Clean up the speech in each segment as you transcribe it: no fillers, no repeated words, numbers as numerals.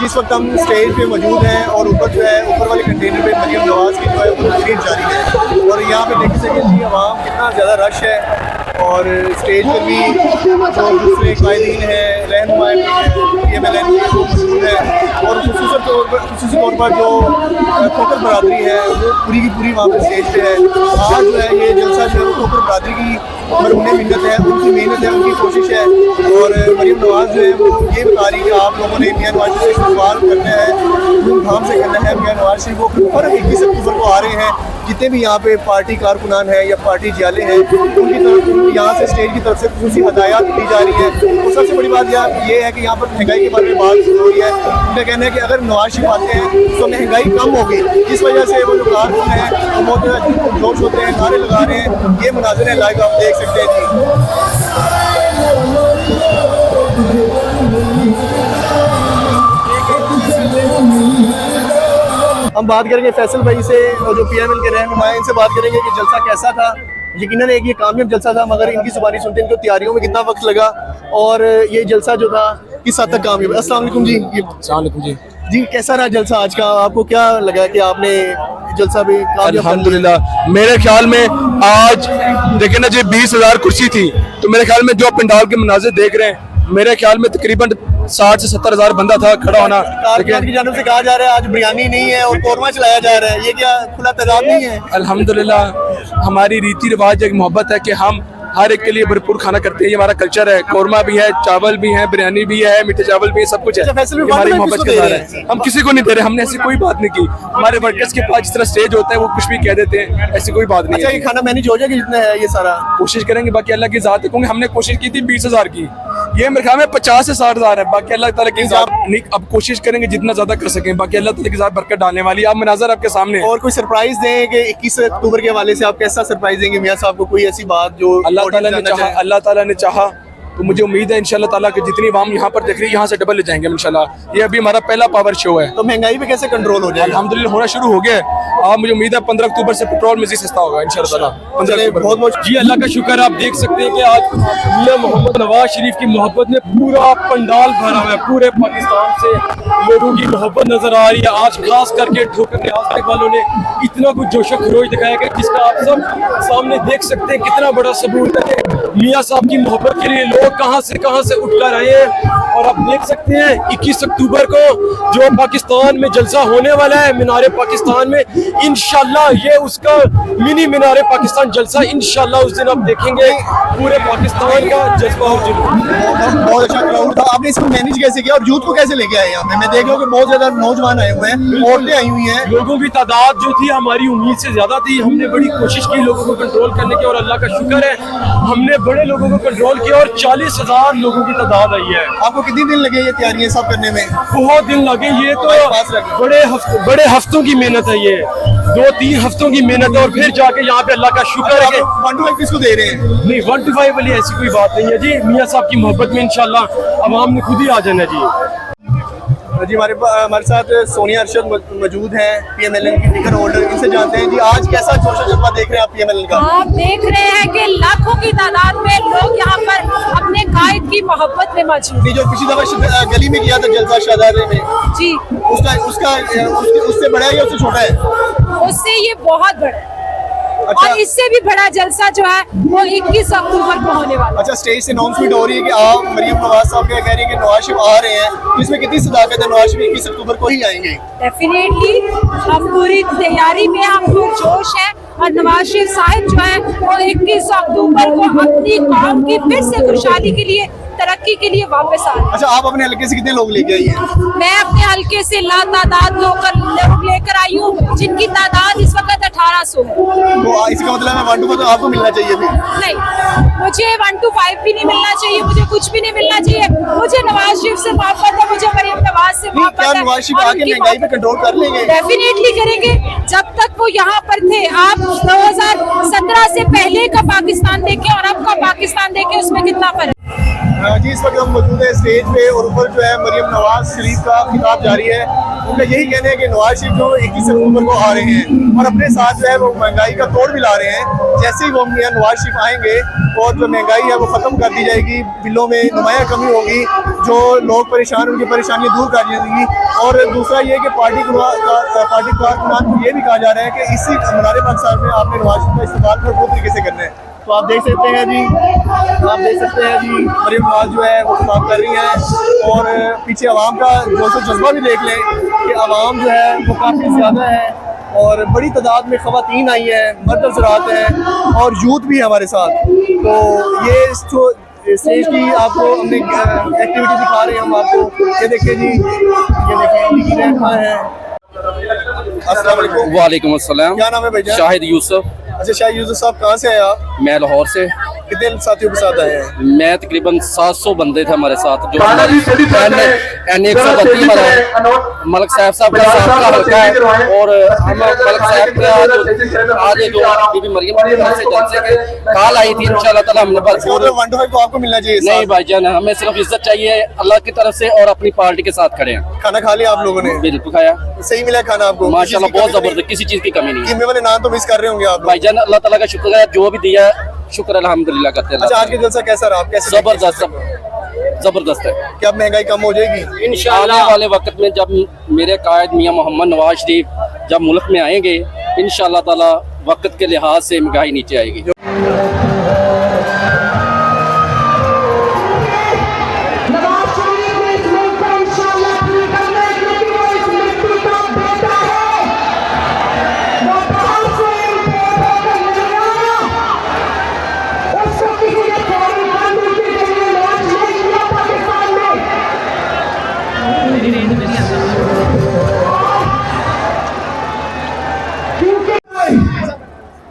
जिस वक्त हम स्टेज पे मौजूद हैं और ऊपर जो है ऊपर वाले कंटेनर पे मरियम नवाज़ की जो है वो तकरीर जारी है और यहाँ पे देख सकें जी आवाम कितना ज़्यादा रश है और स्टेज पर भी जो दूसरे कायदीन हैं रहनुमा PMLN मौजूद है और खुसूसी तौर पर जो खोकर बरादरी है वो पूरी की पूरी वहाँ पर स्टेज पे है। आज जो है ये जलसा जो है वो खोकर बरादरी की मरहूम मिन्नत है, उनकी मेहनत है, उनकी कोशिश है और मरियम नवाज़ जो है वो ये बता रही है कि आप लोगों ने मियां नवाज शरीफ से इस्तेमाल करना है, धूमधाम से करना है। मियां नवाज शरीफ वो फर्क 21 अक्टूबर को आ रहे हैं, जितने भी यहाँ पे पार्टी कारकुनान हैं या पार्टी जाले हैं उनकी तरफ यहाँ से स्टेज की तरफ से खुसूसी हदायत दी जा रही है। और सबसे बड़ी बात ये है कि यहाँ पर महंगाई के बारे में बात हो रही है। उनका कहना है कि अगर नवाज शरीफ आते हैं तो महंगाई कम होगी, इस वजह से वो जो कारकुन हैं वो बहुत जोश होते हैं, नारे लगा रहे हैं। ये मुनाज़िर है, लाइव आप देख सकते हैं जी। हम बात करेंगे फैसल भाई से जो PML के रहनुमा हैं, इनसे बात करेंगे कि जलसा कैसा था। यकीनन एक ये कामयाब जलसा था, मगर इनकी जुबानी सुनते इनको तैयारियों में कितना वक्त लगा और ये जलसा जो था किस हद तक कामयाब। अस्सलाम वालेकुम जी। अस्सलाम वालेकुम जी। जी कैसा रहा जलसा आज का, आपको क्या लगा कि आपने जलसा भी कामयाब? अल्हम्दुलिल्लाह मेरे ख्याल में आज देखे ना जी 20,000 कुर्सी थी, तो मेरे ख्याल में जो पंडाल के मनाज़िर देख रहे हैं मेरे ख्याल में तकरीबन 60 से 70,000 बंदा था खड़ा होना। कारकुनान की जानिब से कहा जा रहा है आज बिरयानी नहीं है और कौरमा चलाया जा रहा है, ये क्या खुला तेजाब नहीं है? अल्हम्दुलिल्लाह हमारी रीति रिवाज एक मोहब्बत है कि हम हर एक के लिए भरपूर खाना करते हैं, ये हमारा कल्चर है। कौरमा भी है, चावल भी है, बिरयानी भी है, मीठे चावल भी है, सब कुछ है। हमारी मोहब्बत के साथ है, हम किसी को नहीं दे रहे, हमने ऐसी कोई बात नहीं की। हमारे वर्कर्स के पास जिस तरह स्टेज होता है वो कुछ भी कह देते हैं, ऐसी कोई बात नहीं है। ये खाना मैनेज हो जाएगा जितना है ये सारा? कोशिश करेंगे, बाकी अल्लाह की ज़ात है, क्योंकि हमने कोशिश की थी 20,000 की, ये मेरे ख्याल में 50 से 60,000 है। बाकी अल्लाह ताला की ज़ात, अब कोशिश करेंगे जितना ज्यादा कर सकें, बाकी अल्लाह ताला की ज़ात बरकत डालने वाली है। आप मनाज़र आपके सामने। और कोई सरप्राइज दें कि 21 अक्टूबर के हवाले से आप कैसा सरप्राइज देंगे मियां साहब को? कोई ऐसी बात जो अल्लाह ताला ने चाहा तो मुझे उम्मीद है इंशाल्लाह ताला कि जितनी आवाम यहाँ पर देख रही है यहाँ से डबल ले जाएंगे इंशाल्लाह। ये अभी हमारा पहला पावर शो है। तो महंगाई पे कैसे कंट्रोल हो जाएगा? अल्हम्दुलिल्लाह होना शुरू हो गया है। आप मुझे उम्मीद है 15 अक्टूबर से पेट्रोल मज़ीद सस्ता होगा इंशाल्लाह ताला। 15 अक्टूबर बहुत बहुत जी अल्लाह का शुक्र। आप देख सकते हैं कि आज मियां मोहम्मद नवाज शरीफ की मोहब्बत ने पूरा पंडाल भरा हुआ है, पूरे पाकिस्तान से लोगों की मोहब्बत नजर आ रही है। आज खास करके ठोकर रियासत वालों ने इतना कुछ जोशो खरोश दिखाया कि जिसका आप सब सामने देख सकते हैं कितना बड़ा सबूत है मियां साहब की मोहब्बत के लिए लोग कहां से उठकर आए हैं। और आप देख सकते हैं 21 अक्टूबर को जो पाकिस्तान में जलसा होने वाला है मीनारे पाकिस्तान में, इंशाल्लाह ये उसका मिनी मीनारे पाकिस्तान जलसा इंशाल्लाह उस दिन आप देखेंगे पूरे पाकिस्तान का जज्बा और जुनून। बहुत अच्छा क्राउड था। आपने इसको मैनेज कैसे किया और यूथ को कैसे लेके आए यहाँ पे? मैं देख रहा हूँ कि बहुत ज्यादा नौजवान आए हुए हैं, औरतें आई हुई हैं। लोगों की तादाद जो थी हमारी उम्मीद से ज्यादा थी। हमने बड़ी कोशिश की लोगों को कंट्रोल करने की और अल्लाह का शुक्र है हमने बड़े लोगों को कंट्रोल किया और 40,000 लोगों की तादाद आई है। आपको कितने दिन लगे ये तैयारियां सब करने में? बहुत दिन लगे, ये तो बड़े हफ्तों की मेहनत है, ये 2-3 हफ्तों की मेहनत है। और फिर जाके यहाँ पे अल्लाह का शुक्र है कि 1 to 5 किसको दे रहे हैं? नहीं 1 to 5 वाली ऐसी कोई बात नहीं है जी। मियां साहब की मोहब्बत में इंशाल्लाह अवाम ने खुद ही आ जाना जी। जी हमारे साथ सोनिया अरशद मौजूद हैं, PMLN की टिकट होल्डर। इनसे जानते हैं जी आज कैसा जोशो जज्बा देख रहे हैं आप PMLN का? आप देख रहे हैं कि लाखों की तादाद में लोग यहाँ पर अपने कायद की मोहब्बत में मौजूद हैं। जो पिछली दफा गली में किया था जलसा शाहजादे में, जी उससे बड़ा है या उससे छोटा है? उससे ये बहुत बड़ा है। अच्छा। और इससे भी बड़ा जलसा जो है वो 21 अक्टूबर को होने वाला है। अच्छा, स्टेज से अनाउंसमेंट हो रही है कि आप मरियम नवाज साहब क्या कह रही है कि नवाज शरीफ आ रहे हैं, तो इसमें कितनी सदाकत है? नवाज शरीफ 21 अक्टूबर को ही आएंगे? डेफिनेटली हम पूरी तैयारी में, हम जोश है और नवाज शरीफ साहिब जो है वो 21 अक्टूबर को अपनी कौम की फिर से खुशहाली के लिए, तरक्की के लिए वापस आ रहे हैं। अच्छा, आप अपने हल्के से कितने लोग लेके आई हैं? मैं अपने हल्के से लातादाद लोग लेकर आई हूँ जिनकी तादाद इस वक्त 1800 है। तो इसका मतलब है 1 to 5 तो आपको मिलना चाहिए फिर? नहीं, मुझे 1 to 5 भी नहीं मिलना चाहिए, मुझे कुछ भी नहीं मिलना चाहिए। मुझे नवाज शरीफ से मोहब्बत है, मुझे मरियम नवाज से मोहब्बत है। नवाज शरीफ आके महंगाई पे कंट्रोल कर लेंगे? डेफिनेटली करेंगे। जब तक वो यहाँ पर थे, आप 2017 से पहले का पाकिस्तान देखें और अब का पाकिस्तान देखें, उसमें कितना फर्क। जी इस वक्त हम मौजूद है स्टेज पे और ऊपर जो है मरियम नवाज शरीफ का खिताब जारी है। उनका यही कहना है कि नवाज शरीफ जो 21 अक्टूबर को आ रहे हैं और अपने साथ जो है वो महंगाई का तोड़ भी ला रहे हैं। जैसे ही वो नवाज शरीफ आएंगे और जो महंगाई है वो ख़त्म कर दी जाएगी, बिलों में नुमाया कमी होगी, जो लोग परेशान उनकी परेशानियाँ दूर कर दी जाएंगी। और दूसरा ये कि पार्टी कारकुनान को ये भी कहा जा रहा है कि इसी मुनारे पाकिस्तान में आपने नवाज शरीफ का इस्तेमाल भरपूर तरीके से करना है। तो आप देख सकते हैं जी, मरीम नवाज जो है वो काम कर रही हैं और पीछे आवाम का जोश जज्बा भी देख लें कि आवाम जो है वो काफ़ी ज़्यादा है और बड़ी तादाद में ख़वातीन आई हैं, मर्द हज़रात हैं और यूथ भी है हमारे साथ। तो ये जो स्टेज की आपको हमने एक्टिविटी दिखा रहे हैं हम आपको, ये देखिए जी, ये देखिए रहमान है। अस्सलाम वालेकुम। वालेकुम अस्सलाम। क्या नाम है भैया? शाहिद यूसुफ। अच्छा शाहिद यूसुफ साहब, कहाँ से आए आप? मैं लाहौर से। कितने साथियों के साथ आए हैं? मैं तकरीबन 700 बंदे थे हमारे साथ, जो N132 हमारा मलिक साहब का साथ का हल्का है और हम मलिक साहब का आज जो बीबी मरियम की तरफ से जलसे के कॉल आई थी, इंशाल्लाह ताला हमने भरपूर 125 तो आपको मिलना चाहिए। नहीं भाईजान, हमें सिर्फ इज्जत चाहिए अल्लाह की तरफ से और अपनी पार्टी के साथ खड़े हैं। खाना खा लिया आप लोगों ने? बिल्कुल खाया। सही मिला खाना आपको? माशाल्लाह बहुत जबरदस्त, किसी चीज की कमी नहीं। कीमे वाले नान तो मिस कर रहे होंगे आप लोग। भाईजान अल्लाह ताला का शुक्र है, जो भी दिया शुक्र अल्हम्दुलिल्लाह करते हैं। अच्छा, आज के जलसा कैसा रहा? आप कैसे? जबरदस्त है। क्या अब महंगाई कम हो जाएगी इंशाअल्लाह? आने वाले वक्त में जब मेरे कायद मियां मोहम्मद नवाज शरीफ जब मुल्क में आएंगे, इंशाअल्लाह ताला वक्त के लिहाज से महंगाई नीचे आएगी।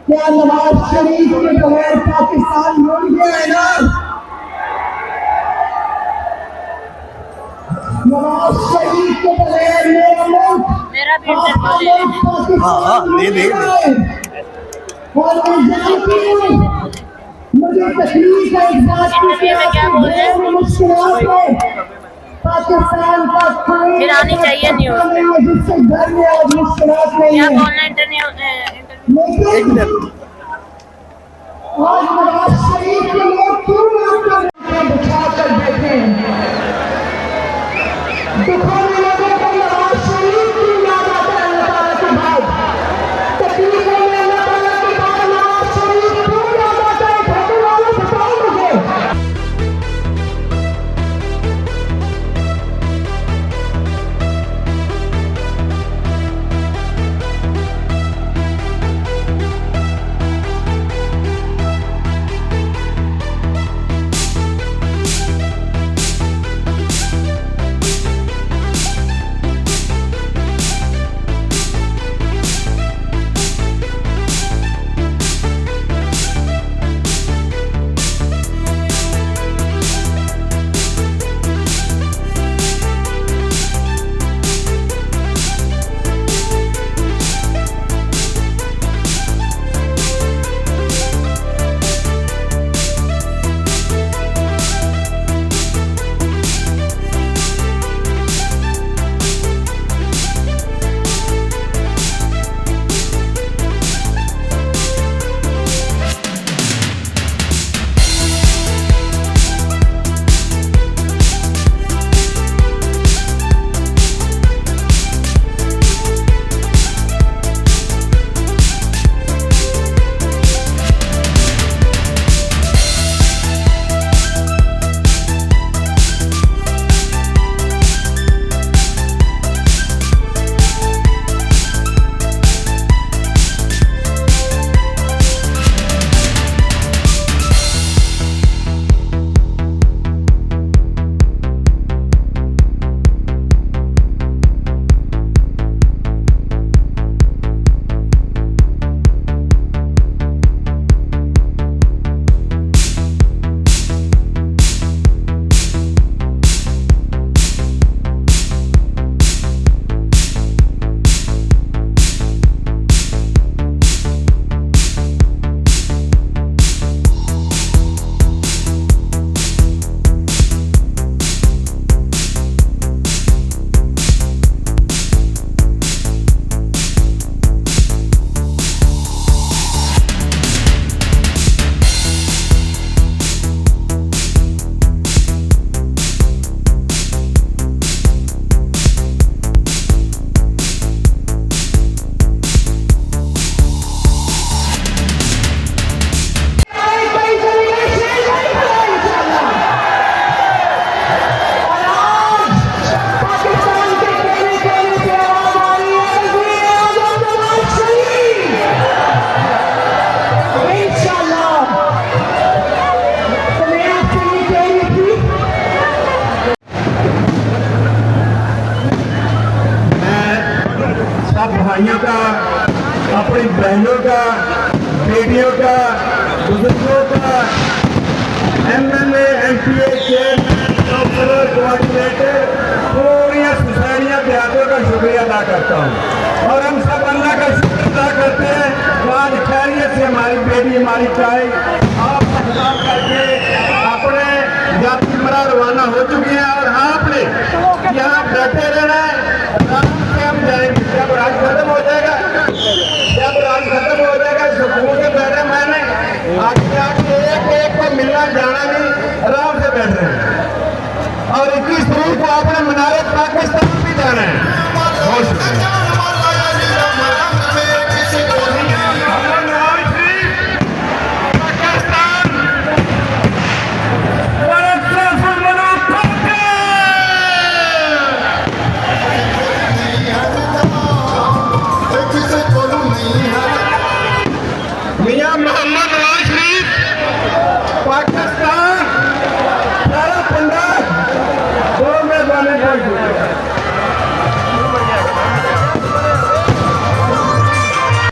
क्या नवाज शरीफ के बगैर पाकिस्तान लौट गया है ना? नवाज शरीफ के बगैर मेरा मुल्क हाँ दे दे और मैं जानती हूँ, मुझे तकलीफ है इस बात की, मुश्किलात है पाकिस्तान का फिर आनी चाहिए न्यूज़ जिससे घर में आज मुश्किलात नहीं क्या है। बोलना इंटरव्यू लेकिन आज नवाज शरीफ के लोग क्यों आपका बिछा कर बैठे हैं? दुखों में लोगों को नवाज शरीफ की याद आता है अल्लाह ताला के बाद, तकलीफों में अल्लाह ताला के बाद नवाज शरीफ क्यों याद आता है? घर वालों बताओ मुझे। भाइयों का, अपनी बहनों का, बेटियों का, बुजुर्गों का, MLA, MPA, chairman, councillor, coordinator, पूरी सोसाइटियाँ देहातों का शुक्रिया अदा करता हूँ। और हम सब अल्लाह का शुक्र अदा करते हैं कि आज खैरियत से हमारी बेटी, हमारी चाय आप सलाम करके अपने जाति मरा रवाना हो चुकी है। और आपने यहाँ बैठे रहना है, आराम से हम जाएंगे। जब राज खत्म हो जाएगा, सुकून से बैठे, मैंने आगे आके एक को मिलना जाना नहीं, आराम से बैठ रहे हैं। और 21 तारीख को आपने मीनारे पाकिस्तान भी जाना है। बहुत शुक्रिया। मियां मोहम्मद नवाज शरीफ पाकिस्तान